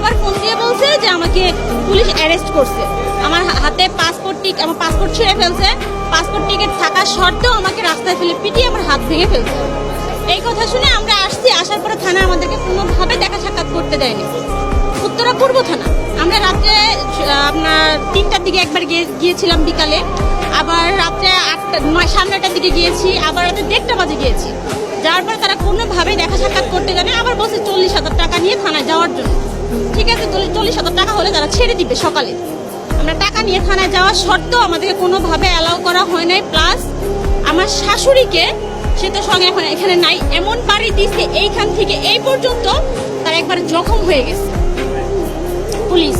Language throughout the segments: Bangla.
আবার ফোন দিয়ে বলছে যে আমাকে পুলিশ অ্যারেস্ট করছে, আমার হাতে আমার পাসপোর্ট ছিঁড়ে ফেলছে, পাসপোর্ট টিকিট থাকা সত্ত্বেও আমাকে রাস্তায় ফেলে পিটিয়ে আমার হাত ভেঙে ফেলছে। এই কথা শুনে আমরা আসছি, আসার পরে থানা আমাদেরকে কোনোভাবে দেখা সাক্ষাৎ করতে দেয়নি। উত্তরা পূর্ব থানা। আমরা রাত্রে আপনার 3টার দিকে একবার গিয়েছিলাম বিকালে, আবার রাত্রে 9:30টার দিকে গিয়েছি, আবার রাতে 1:30টা বাজে গিয়েছি। যার পরে তারা কোনোভাবে দেখা সাক্ষাৎ করতে জানে, আবার বলছে 40,000 টাকা নিয়ে থানায় যাওয়ার জন্য। ঠিক আছে, 40,000 টাকা হলে তারা ছেড়ে দিবে সকালে। আমরা টাকা নিয়ে থানায় যাওয়ার সত্ত্বেও আমাদেরকে কোনোভাবে অ্যালাউ করা হয় নাই। প্লাস আমার শাশুড়িকে, সে তো সঙ্গে এখন এখানে নাই, এমন বাড়ি দিচ্ছে এইখান থেকে এই পর্যন্ত তার একবার জখম হয়ে গেছে পুলিশ।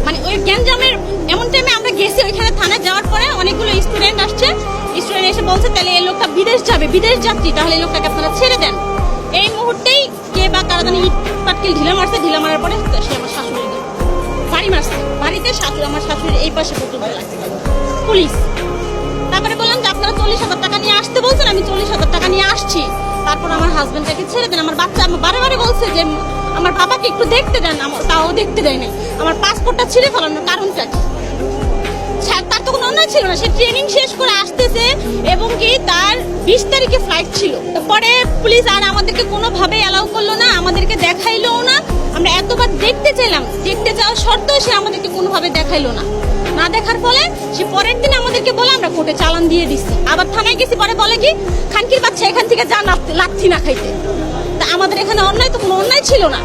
মানে ওই গ্যাঞ্জামের এমন টাইমে আমরা গেছি ওইখানে থানায় যাওয়ার পরে অনেকগুলো স্টুডেন্ট আসছে, স্টুডেন্ট এসে বলছে তাহলে এই লোকটা বিদেশ যাবে, বিদেশ যাত্রী, তাহলে এই লোকটাকে আপনারা ছেড়ে দেন। এই মুহূর্তেই কে বা কারা জানি ইট পাটকেল ঢিলা মারছে, ঢিলা মারার পরে সে আমার শাশুড়ি বাড়ি মারছে, বাড়িতে আমার শাশুড়ির এই পাশে পর্যন্ত লাগছে পুলিশ। তারপরে বললাম যে আপনারা 40,000 টাকা নিয়ে আসতে বলছেন, আমি 40,000 টাকা নিয়ে আসছি, তারপর আমার হাজবেন্ডটাকে ছেড়ে দেন। আমার বাচ্চা বারে বারে বলছে যে আমার বাবাকে একটু দেখতে দেন, তাও দেখতে দেয় নাই। আমার পাসপোর্টটা ছিঁড়ে ফেলানোর কারণটা কি? তার তো কোনো অন্যায় ছিল না, সে ট্রেনিং শেষ করে আসতেছে এবং কি তার 20 তারিখে ফ্লাইট ছিল। পরে পুলিশ আর আমাদেরকে কোনোভাবে অ্যালাউ করলো না, আমাদেরকে দেখাইলোও না। আমরা এতবার দেখতে চাইলাম, দেখতে চাওয়া সত্ত্বেও সে আমাদেরকে কোনোভাবে দেখাইলো না। না দেখার ফলে সে পরের দিন আমাদেরকে বলে আমরা কোর্টে চালান দিয়ে দিচ্ছি। আবার থানায় গেছি, পরে বলে কি খানকির বাচ্চা এখান থেকে যা লাচ্ছি না খাইতে। তা আমাদের এখানে অন্যায় তো কোনো অন্যায় ছিল না।